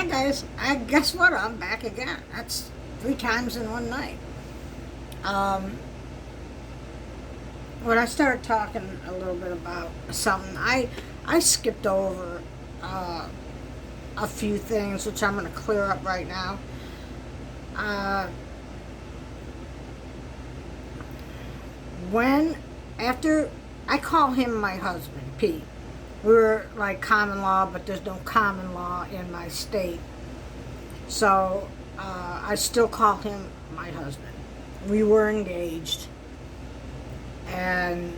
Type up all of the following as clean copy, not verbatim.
guys, guess what? I'm back again. That's 3 times in one night. Um, when I started talking a little bit about something, I skipped over uh, a few things, which I'm going to clear up right now. Uh, when after I call him my husband, Pete. We're like common law, but there's no common law in my state. So I still call him my husband. We were engaged, and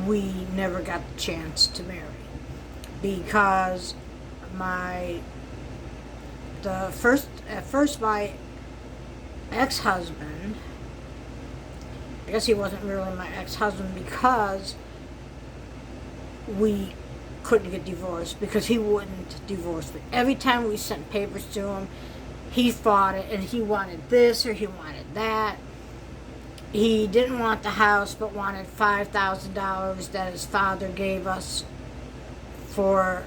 we never got the chance to marry because my the first at first my ex-husband, I guess he wasn't really my ex-husband because we couldn't get divorced because he wouldn't divorce me. Every time we sent papers to him, he fought it, and he wanted this or he wanted that. He didn't want the house but wanted $5,000 that his father gave us for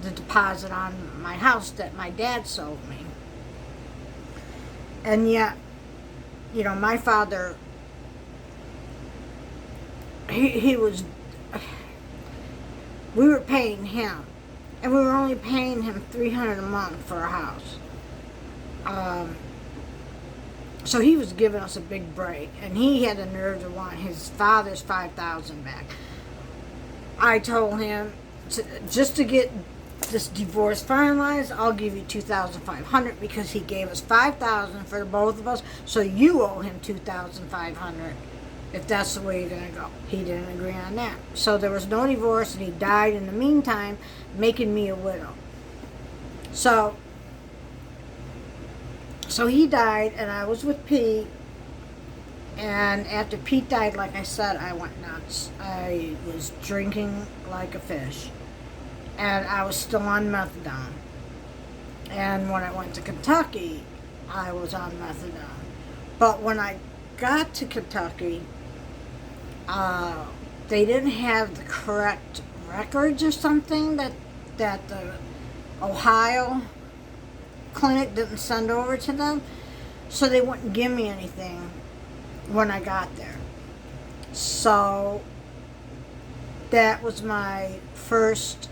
the deposit on my house that my dad sold me. And yet, my father, he was, we were paying him, and we were only paying him $300 a month for a house. So he was giving us a big break, and he had the nerve to want his father's $5,000 back. I told him, just to get this divorce finalized, I'll give you $2,500 because he gave us $5,000 for both of us, so you owe him $2,500 if that's the way you're gonna go. He didn't agree on that, so there was no divorce, and he died in the meantime, making me a widow. So he died, and I was with Pete. And after Pete died, like I said, I went nuts. I was drinking like a fish. And I was still on methadone. And when I went to Kentucky, I was on methadone. But when I got to Kentucky, they didn't have the correct records or something that the Ohio clinic didn't send over to them. So they wouldn't give me anything when I got there. So that was my first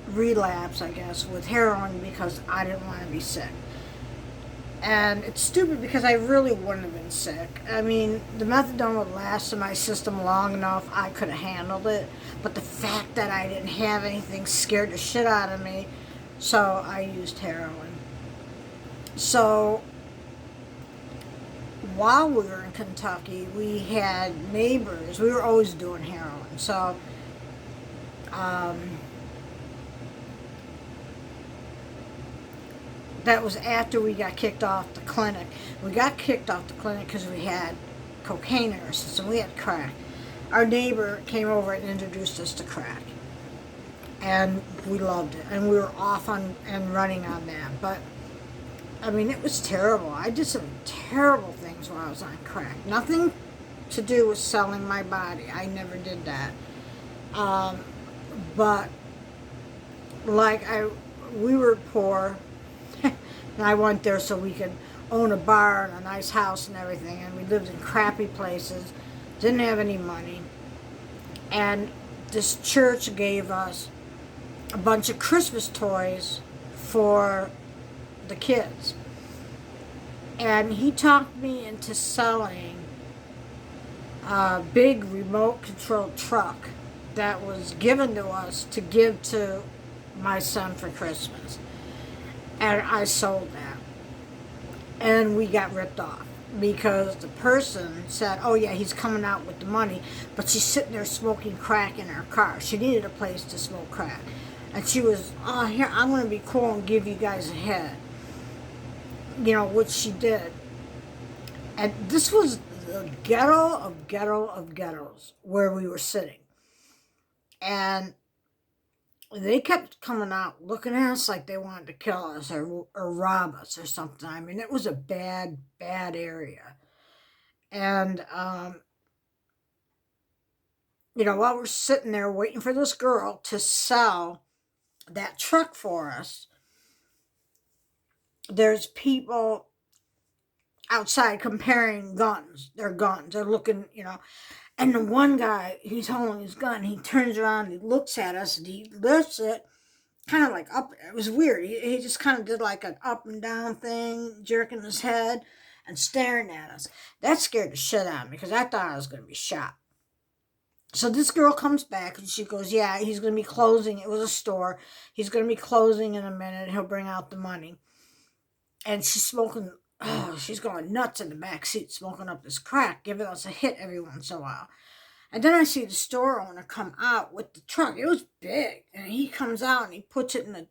relapse, I guess, with heroin because I didn't want to be sick. And it's stupid because I really wouldn't have been sick. I mean, the methadone would last in my system long enough, I could have handled it. But the fact that I didn't have anything scared the shit out of me, so I used heroin. So while we were in Kentucky, we had neighbors. We were always doing heroin. So that was after we got kicked off the clinic. We got kicked off the clinic because we had cocaine in our system. We had crack. Our neighbor came over and introduced us to crack. And we loved it. And we were off on and running on that. But I mean, it was terrible. I did some terrible things when I was on crack. Nothing to do with selling my body. I never did that. But we were poor, and I went there so we could own a bar and a nice house and everything. And we lived in crappy places, didn't have any money. And this church gave us a bunch of Christmas toys for the kids, and he talked me into selling a big remote control truck that was given to us to give to my son for Christmas, and I sold that, and we got ripped off because the person said, oh yeah, he's coming out with the money, but she's sitting there smoking crack in her car. She needed a place to smoke crack, and she was, oh, here, I'm going to be cool and give you guys a head. Which she did. And this was the ghetto of ghettos where we were sitting. And they kept coming out looking at us like they wanted to kill us or rob us or something. I mean, it was a bad, bad area. And while we're sitting there waiting for this girl to sell that truck for us, there's people outside comparing guns. Their guns. They're looking, And the one guy, he's holding his gun. He turns around, he looks at us, and he lifts it, kind of like up. It was weird. He just kind of did like an up and down thing, jerking his head and staring at us. That scared the shit out of me because I thought I was going to be shot. So this girl comes back and she goes, yeah, he's going to be closing. It was a store. He's going to be closing in a minute. He'll bring out the money. And she's smoking, she's going nuts in the back seat, smoking up this crack, giving us a hit every once in a while. And then I see the store owner come out with the truck. It was big. And he comes out and he puts it in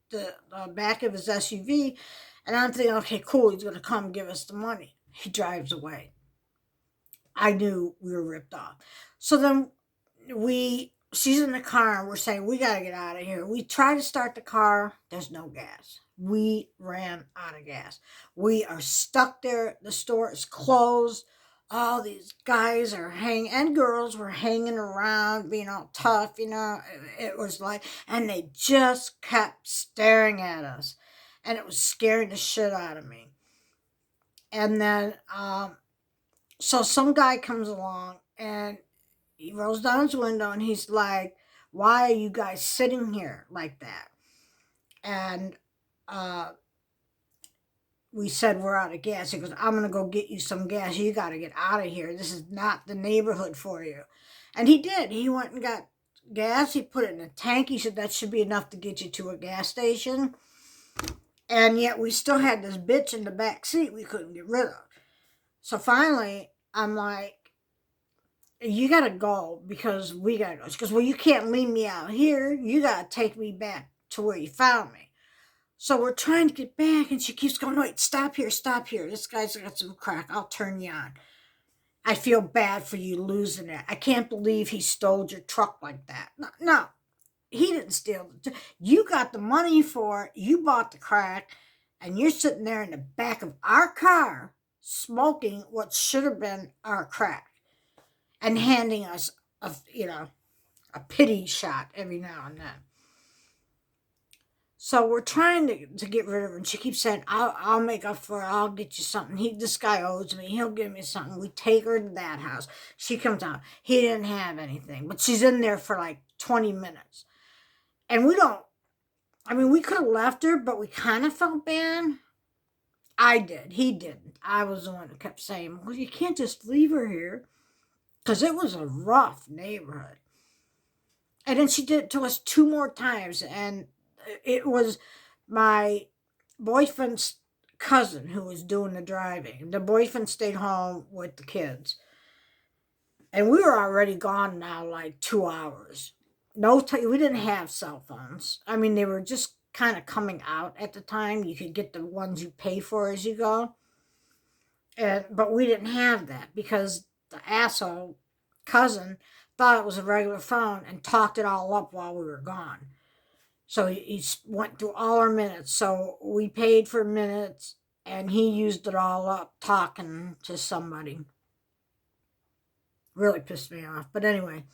the back of his SUV. And I'm thinking, okay, cool, he's going to come give us the money. He drives away. I knew we were ripped off. So then she's in the car and we're saying, we got to get out of here. We try to start the car. There's no gas. We ran out of gas. We are stuck there. The store is closed. All these guys are and girls were hanging around, being all tough, It was like, and they just kept staring at us. And it was scaring the shit out of me. And then, so some guy comes along and he rolls down his window and he's like, why are you guys sitting here like that? And we said, we're out of gas. He goes, I'm going to go get you some gas. You got to get out of here. This is not the neighborhood for you. And he did. He went and got gas. He put it in a tank. He said that should be enough to get you to a gas station. And yet we still had this bitch in the back seat we couldn't get rid of. So finally, I'm like, you got to go because we got to go. She goes, well, you can't leave me out here. You got to take me back to where you found me. So we're trying to get back, and she keeps going, wait, stop here, stop here. This guy's got some crack. I'll turn you on. I feel bad for you losing it. I can't believe he stole your truck like that. No, he didn't steal it. You got the money for it. You bought the crack, and you're sitting there in the back of our car smoking what should have been our crack and handing us a pity shot every now and then. So we're trying to get rid of her, and she keeps saying, I'll make up for it. I'll get you something. This guy owes me. He'll give me something. We take her to that house. She comes out. He didn't have anything, but she's in there for like 20 minutes. And we could have left her, but we kind of felt bad. I did. He didn't. I was the one who kept saying, well, you can't just leave her here, because it was a rough neighborhood. And then she did it to us 2 more times, and it was my boyfriend's cousin who was doing the driving. The boyfriend stayed home with the kids. And we were already gone now like 2 hours. We didn't have cell phones. They were just kind of coming out at the time. You could get the ones you pay for as you go. But we didn't have that because the asshole cousin thought it was a regular phone and talked it all up while we were gone. So he went through all our minutes. So we paid for minutes, and he used it all up talking to somebody. Really pissed me off. But anyway,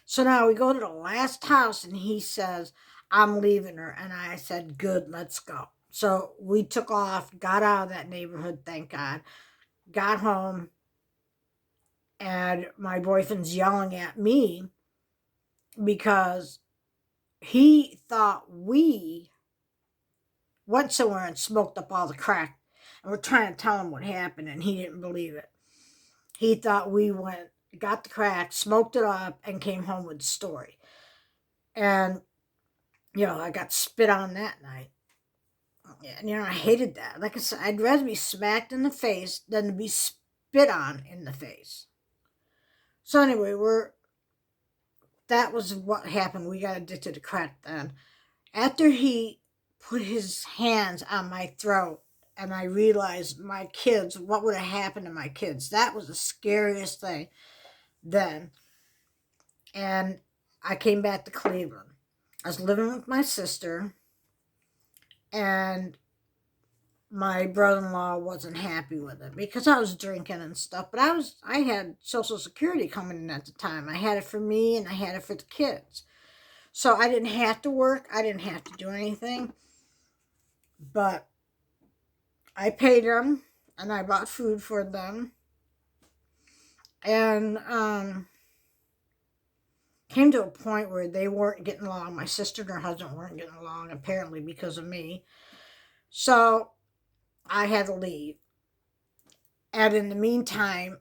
so now we go to the last house, and he says, I'm leaving her. And I said, good, let's go. So we took off, got out of that neighborhood, thank God. Got home, and my boyfriend's yelling at me because he thought we went somewhere and smoked up all the crack. And we're trying to tell him what happened, and he didn't believe it. He thought we went, got the crack, smoked it up, and came home with the story. And, I got spit on that night. And, I hated that. Like I said, I'd rather be smacked in the face than to be spit on in the face. So anyway, that was what happened. We got addicted to crack then. After he put his hands on my throat and I realized my kids, what would have happened to my kids? That was the scariest thing then. And I came back to Cleveland. I was living with my sister, and my brother-in-law wasn't happy with it because I was drinking and stuff. But I had Social Security coming in at the time. I had it for me and I had it for the kids. So I didn't have to work. I didn't have to do anything. But I paid them and I bought food for them. And came to a point where they weren't getting along. My sister and her husband weren't getting along, apparently because of me. So I had to leave. And in the meantime,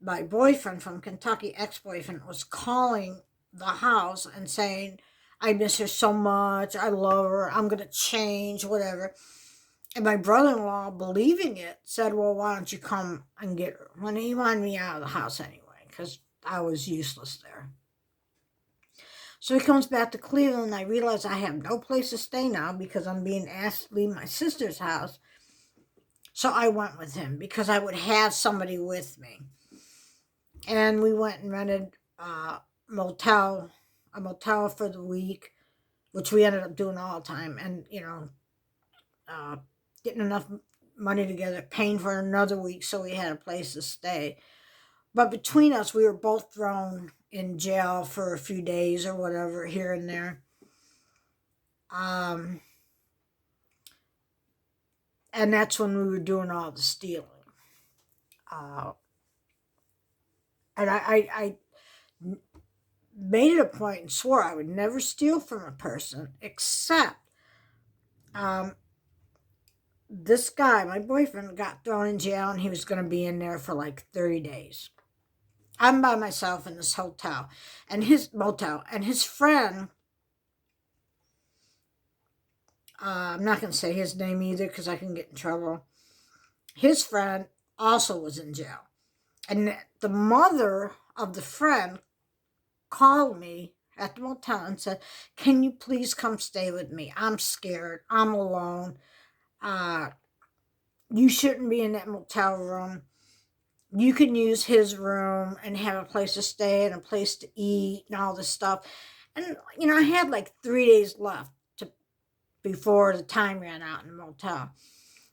my boyfriend from Kentucky, ex-boyfriend, was calling the house and saying, I miss her so much. I love her. I'm going to change, whatever. And my brother-in-law, believing it, said, well, why don't you come and get her? When he wanted me out of the house anyway, because I was useless there. So he comes back to Cleveland, and I realize I have no place to stay now because I'm being asked to leave my sister's house. So I went with him because I would have somebody with me. And we went and rented a motel for the week, which we ended up doing all the time. And, getting enough money together, paying for another week so we had a place to stay. But between us, we were both thrown in jail for a few days or whatever, here and there. And that's when we were doing all the stealing. And I made it a point and swore I would never steal from a person except this guy, my boyfriend, got thrown in jail and he was going to be in there for like 30 days. I'm by myself in this hotel and his motel, and his friend, I'm not going to say his name either because I can get in trouble. His friend also was in jail. And the mother of the friend called me at the motel and said, can you please come stay with me? I'm scared. I'm alone. You shouldn't be in that motel room. You can use his room and have a place to stay and a place to eat and all this stuff. And, I had like 3 days left before the time ran out in the motel.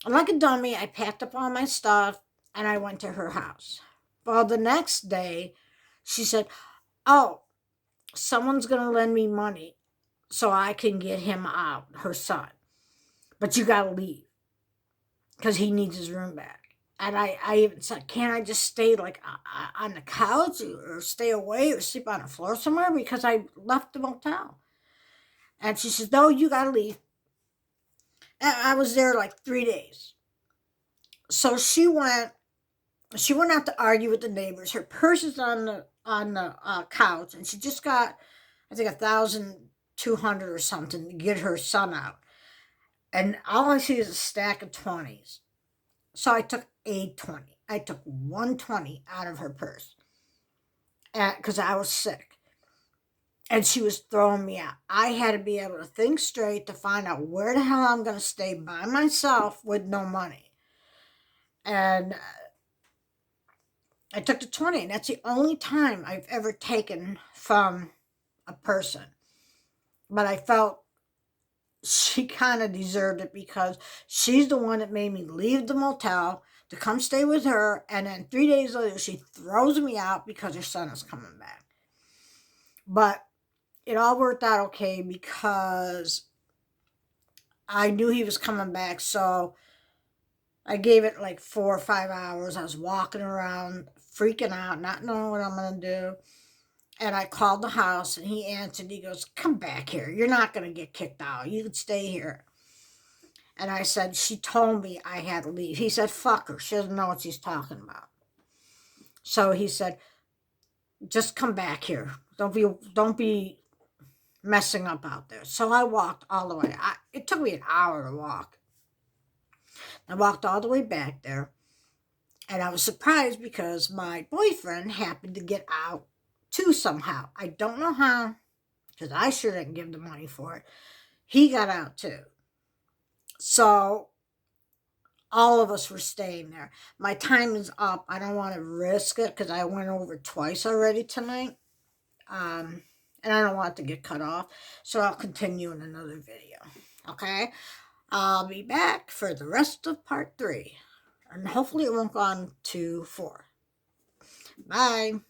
And like a dummy, I packed up all my stuff and I went to her house. Well, the next day, she said, oh, someone's going to lend me money so I can get him out, her son. But you got to leave because he needs his room back. And I even said, can't I just stay like on the couch or stay away or sleep on the floor somewhere because I left the motel? And she says, no, you got to leave. And I was there like 3 days. So she went out to argue with the neighbors. Her purse is on the couch, and she just got, I think, 1,200 or something to get her son out. And all I see is a stack of 20s. So I took a 20. I took 120 out of her purse because I was sick. And she was throwing me out. I had to be able to think straight to find out where the hell I'm going to stay by myself with no money. And I took the 20, and that's the only time I've ever taken from a person. But I felt she kind of deserved it because she's the one that made me leave the motel to come stay with her, and then 3 days later she throws me out because her son is coming back. But it all worked out okay because I knew he was coming back, so I gave it like 4 or 5 hours. I was walking around, freaking out, not knowing what I'm going to do. And I called the house, and he answered. He goes, come back here. You're not going to get kicked out. You can stay here. And I said, she told me I had to leave. He said, fuck her. She doesn't know what she's talking about. So he said, just come back here. Don't be messing up out there. So I walked all the way. It took me an hour to walk. I walked all the way back there. And I was surprised because my boyfriend happened to get out too somehow. I don't know how, because I sure didn't give the money for it. He got out too. So all of us were staying there. My time is up. I don't want to risk it because I went over twice already tonight. And I don't want it to get cut off. So I'll continue in another video. Okay? I'll be back for the rest of part 3. And hopefully it won't go on to 4. Bye.